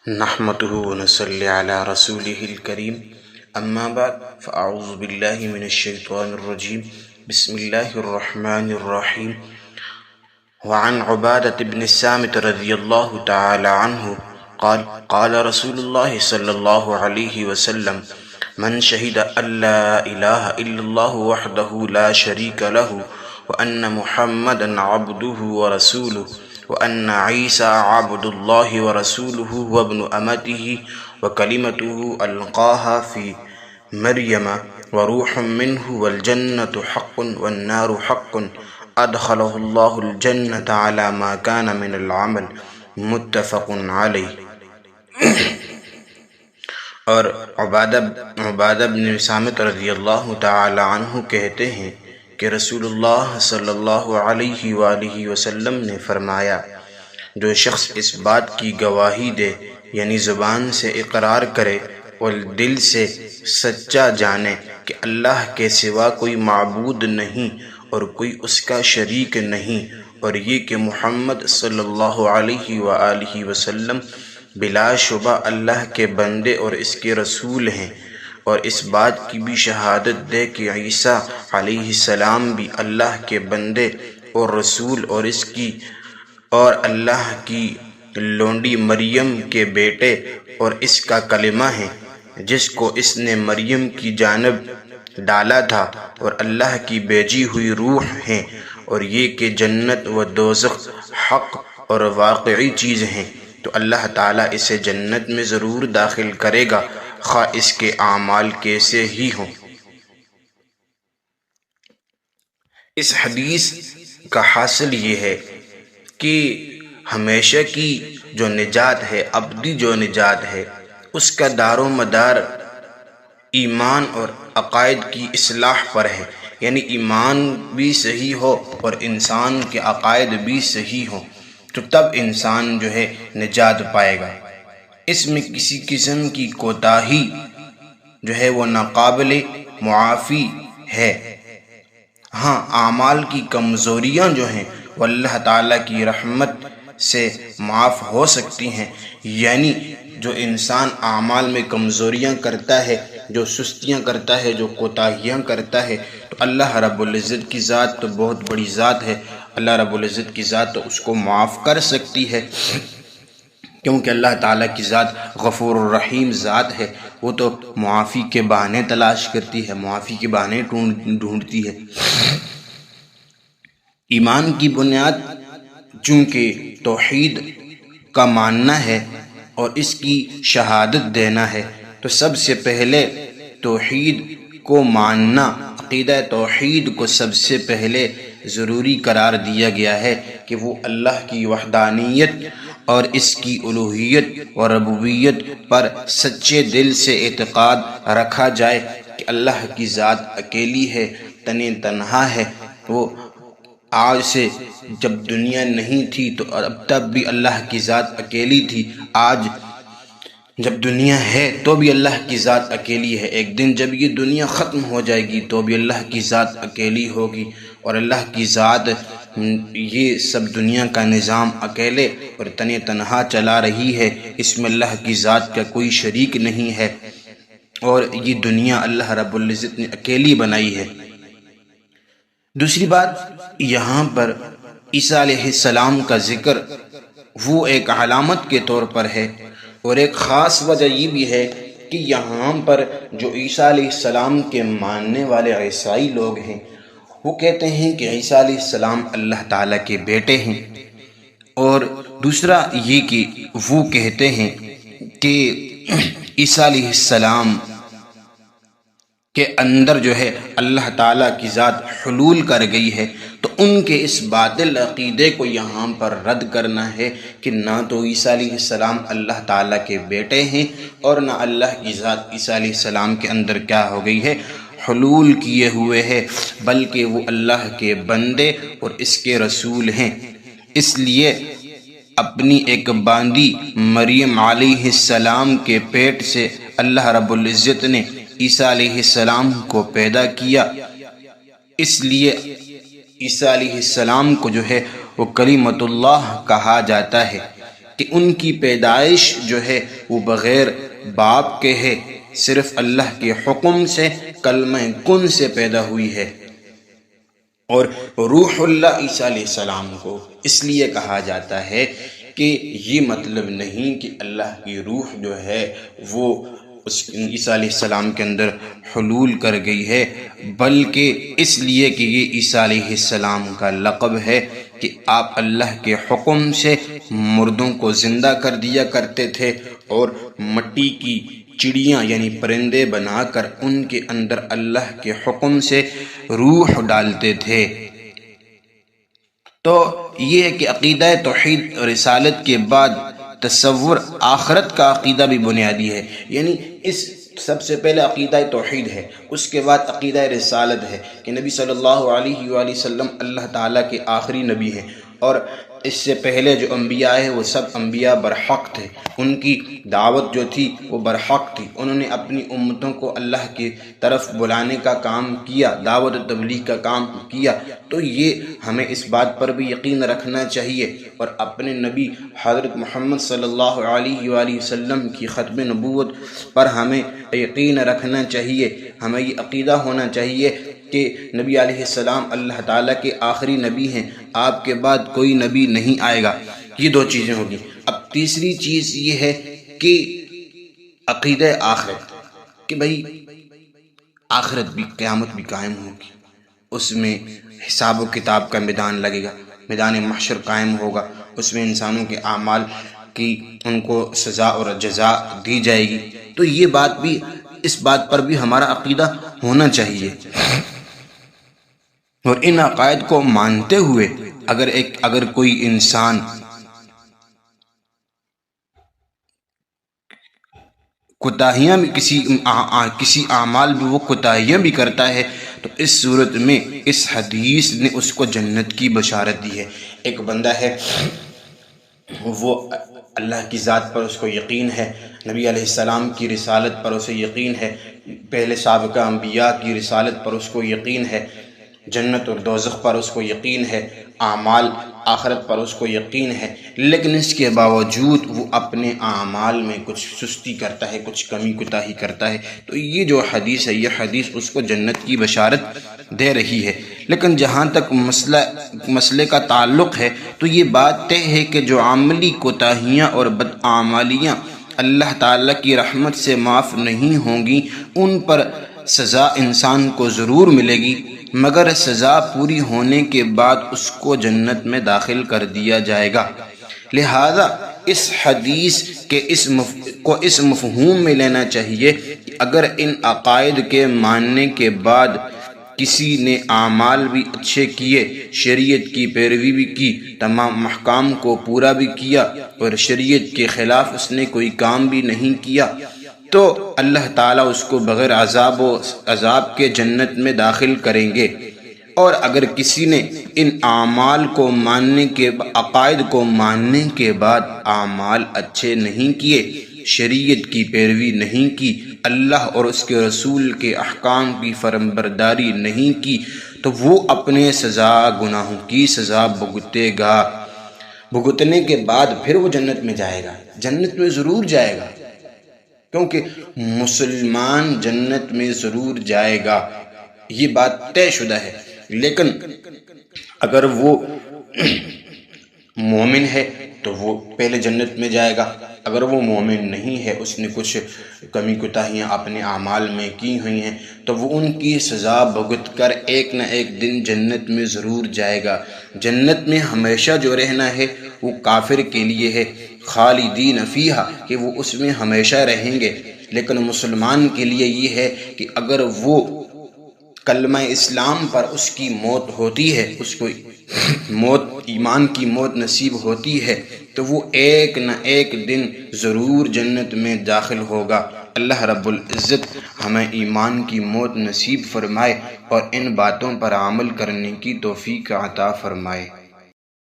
نحمده ونصلي على رسوله الكريم أما بعد فأعوذ بالله من الشيطان الرجيم بسم الله الرحمن الرحيم. وعن عبادة بن الصامت رضي الله تعالى عنه قال قال رسول الله صلى الله عليه وسلم: من شهد أن لا إله إلا الله وحده لا شريك له وأن محمدا عبده ورسوله وأن عيسى عبد الله ورسوله وابن أمته وكلمته ألقاها في مريم وروح منه والجنة حق والنار حق أدخله الله الجنة على ما كان من العمل متفق علیہ. اور عبادہ بن صامت رضی اللہ تعالی عنہ کہتے ہیں کہ رسول اللہ صلی اللہ علیہ وآلہ وسلم نے فرمایا: جو شخص اس بات کی گواہی دے، یعنی زبان سے اقرار کرے اور دل سے سچا جانے کہ اللہ کے سوا کوئی معبود نہیں اور کوئی اس کا شریک نہیں، اور یہ کہ محمد صلی اللہ علیہ وآلہ وسلم بلا شبہ اللہ کے بندے اور اس کے رسول ہیں، اور اس بات کی بھی شہادت دے کہ عیسیٰ علیہ السلام بھی اللہ کے بندے اور رسول اور اللہ کی لونڈی مریم کے بیٹے اور اس کا کلمہ ہے، جس کو اس نے مریم کی جانب ڈالا تھا، اور اللہ کی بھیجی ہوئی روح ہیں، اور یہ کہ جنت و دوزخ حق اور واقعی چیز ہیں، تو اللہ تعالیٰ اسے جنت میں ضرور داخل کرے گا، خواہ اس کے اعمال کیسے ہی ہوں۔ اس حدیث کا حاصل یہ ہے کہ ہمیشہ کی جو نجات ہے، ابدی جو نجات ہے، اس کا دار و مدار ایمان اور عقائد کی اصلاح پر ہے، یعنی ایمان بھی صحیح ہو اور انسان کے عقائد بھی صحیح ہوں، تو تب انسان جو ہے نجات پائے گا۔ اس میں کسی قسم کی کوتاہی جو ہے وہ ناقابل معافی ہے۔ ہاں، اعمال کی کمزوریاں جو ہیں وہ اللہ تعالیٰ کی رحمت سے معاف ہو سکتی ہیں، یعنی جو انسان اعمال میں کمزوریاں کرتا ہے، جو سستیاں کرتا ہے، جو کوتاہیاں کرتا ہے، تو اللہ رب العزت کی ذات تو بہت بڑی ذات ہے، اللہ رب العزت کی ذات تو اس کو معاف کر سکتی ہے، کیونکہ اللہ تعالیٰ کی ذات غفور الرحیم ذات ہے، وہ تو معافی کے بہانے تلاش کرتی ہے، معافی کے بہانے ڈھونڈتی ہے۔ ایمان کی بنیاد چونکہ توحید کا ماننا ہے اور اس کی شہادت دینا ہے، تو سب سے پہلے توحید کو ماننا، عقیدہ توحید کو سب سے پہلے ضروری قرار دیا گیا ہے کہ وہ اللہ کی وحدانیت اور اس کی الوہیت اور ربوبیت پر سچے دل سے اعتقاد رکھا جائے کہ اللہ کی ذات اکیلی ہے، تنہا ہے۔ وہ آج سے جب دنیا نہیں تھی تو اب تب بھی اللہ کی ذات اکیلی تھی، آج جب دنیا ہے تو بھی اللہ کی ذات اکیلی ہے، ایک دن جب یہ دنیا ختم ہو جائے گی تو بھی اللہ کی ذات اکیلی ہوگی، اور اللہ کی ذات یہ سب دنیا کا نظام اکیلے اور تنہا چلا رہی ہے، اس میں اللہ کی ذات کا کوئی شریک نہیں ہے، اور یہ دنیا اللہ رب العزت نے اکیلی بنائی ہے۔ دوسری بات، یہاں پر عیسیٰ علیہ السلام کا ذکر وہ ایک علامت کے طور پر ہے، اور ایک خاص وجہ یہ بھی ہے کہ یہاں پر جو عیسیٰ علیہ السلام کے ماننے والے عیسائی لوگ ہیں، وہ کہتے ہیں کہ عیسیٰ علیہ السلام اللہ تعالیٰ کے بیٹے ہیں، اور دوسرا یہ کہ وہ کہتے ہیں کہ عیسیٰ علیہ السلام کے اندر جو ہے اللہ تعالیٰ کی ذات حلول کر گئی ہے، تو ان کے اس باطل عقیدے کو یہاں پر رد کرنا ہے کہ نہ تو عیسیٰ علیہ السلام اللہ تعالیٰ کے بیٹے ہیں، اور نہ اللہ کی ذات عیسیٰ علیہ السلام کے اندر کیا ہو گئی ہے، حلول کیے ہوئے ہے، بلکہ وہ اللہ کے بندے اور اس کے رسول ہیں۔ اس لیے اپنی ایک باندی مریم علیہ السلام کے پیٹ سے اللہ رب العزت نے عیسیٰ علیہ السلام کو پیدا کیا، اس لیے عیسیٰ علیہ السلام کو جو ہے وہ کلمۃ اللہ کہا جاتا ہے، کہ ان کی پیدائش جو ہے وہ بغیر باپ کے ہے، صرف اللہ کے حکم سے کلمہ کن سے پیدا ہوئی ہے۔ اور روح اللہ عیسیٰ علیہ السلام کو اس لیے کہا جاتا ہے کہ یہ مطلب نہیں کہ اللہ کی روح جو ہے وہ اس عیسیٰ علیہ السلام کے اندر حلول کر گئی ہے، بلکہ اس لیے کہ یہ عیسیٰ علیہ السلام کا لقب ہے کہ آپ اللہ کے حکم سے مردوں کو زندہ کر دیا کرتے تھے اور مٹی کی چڑیاں یعنی پرندے بنا کر ان کے اندر اللہ کے حکم سے روح ڈالتے تھے۔ تو یہ ہے کہ عقیدہ توحید اور رسالت کے بعد تصور آخرت کا عقیدہ بھی بنیادی ہے، یعنی اس سب سے پہلے عقیدہ توحید ہے، اس کے بعد عقیدہ رسالت ہے کہ نبی صلی اللہ علیہ وآلہ وسلم اللہ تعالیٰ کے آخری نبی ہیں، اور اس سے پہلے جو انبیاء ہیں وہ سب انبیاء برحق تھے، ان کی دعوت جو تھی وہ برحق تھی، انہوں نے اپنی امتوں کو اللہ کی طرف بلانے کا کام کیا، دعوت و تبلیغ کا کام کیا۔ تو یہ ہمیں اس بات پر بھی یقین رکھنا چاہیے اور اپنے نبی حضرت محمد صلی اللہ علیہ وآلہ وسلم کی ختم نبوت پر ہمیں یقین رکھنا چاہیے، ہمیں یہ عقیدہ ہونا چاہیے کہ نبی علیہ السلام اللہ تعالیٰ کے آخری نبی ہیں، آپ کے بعد کوئی نبی نہیں آئے گا۔ یہ دو چیزیں ہوگی۔ اب تیسری چیز یہ ہے کہ عقیدہ آخرت، کہ بھئی آخرت بھی، قیامت بھی قائم ہوگی، اس میں حساب و کتاب کا میدان لگے گا، میدان محشر قائم ہوگا، اس میں انسانوں کے اعمال کی ان کو سزا اور جزا دی جائے گی۔ تو یہ بات بھی، اس بات پر بھی ہمارا عقیدہ ہونا چاہیے، اور ان عقائد کو مانتے ہوئے اگر کوئی انسان کوتاہیاں بھی کسی اعمال میں وہ کوتاہیاں بھی کرتا ہے تو اس صورت میں اس حدیث نے اس کو جنت کی بشارت دی ہے۔ ایک بندہ ہے، وہ اللہ کی ذات پر اس کو یقین ہے، نبی علیہ السلام کی رسالت پر اسے یقین ہے، پہلے سابقہ انبیاء کی رسالت پر اس کو یقین ہے، جنت اور دوزخ پر اس کو یقین ہے، اعمال آخرت پر اس کو یقین ہے، لیکن اس کے باوجود وہ اپنے اعمال میں کچھ سستی کرتا ہے، کچھ کمی کوتاہی کرتا ہے، تو یہ جو حدیث ہے، یہ حدیث اس کو جنت کی بشارت دے رہی ہے۔ لیکن جہاں تک مسئلے کا تعلق ہے تو یہ بات طے ہے کہ جو عملی کوتاہیاں اور بدعمالیاں اللہ تعالیٰ کی رحمت سے معاف نہیں ہوں گی، ان پر سزا انسان کو ضرور ملے گی، مگر سزا پوری ہونے کے بعد اس کو جنت میں داخل کر دیا جائے گا۔ لہذا اس حدیث کے اس مفہوم میں لینا چاہیے کہ اگر ان عقائد کے ماننے کے بعد کسی نے اعمال بھی اچھے کیے، شریعت کی پیروی بھی کی، تمام احکام کو پورا بھی کیا، اور شریعت کے خلاف اس نے کوئی کام بھی نہیں کیا، تو اللہ تعالیٰ اس کو بغیر عذاب کے جنت میں داخل کریں گے۔ اور اگر کسی نے ان اعمال کو عقائد کو ماننے کے بعد اعمال اچھے نہیں کیے، شریعت کی پیروی نہیں کی، اللہ اور اس کے رسول کے احکام کی فرمانبرداری نہیں کی، تو وہ اپنے گناہوں کی سزا بھگتے گا۔ بھگتنے کے بعد پھر وہ جنت میں جائے گا، جنت میں ضرور جائے گا، کیونکہ مسلمان جنت میں ضرور جائے گا، یہ بات طے شدہ ہے۔ لیکن اگر وہ مومن ہے تو وہ پہلے جنت میں جائے گا، اگر وہ مومن نہیں ہے، اس نے کچھ کمی کوتاہیاں اپنے اعمال میں کی ہوئی ہیں، تو وہ ان کی سزا بھگت کر ایک نہ ایک دن جنت میں ضرور جائے گا۔ جنت میں ہمیشہ جو رہنا ہے وہ کافر کے لیے ہے، خالدین فیہا، کہ وہ اس میں ہمیشہ رہیں گے، لیکن مسلمان کے لیے یہ ہے کہ اگر وہ کلمہ اسلام پر اس کی موت ہوتی ہے، اس کو ایمان کی موت نصیب ہوتی ہے، تو وہ ایک نہ ایک دن ضرور جنت میں داخل ہوگا۔ اللہ رب العزت ہمیں ایمان کی موت نصیب فرمائے اور ان باتوں پر عمل کرنے کی توفیق عطا فرمائے۔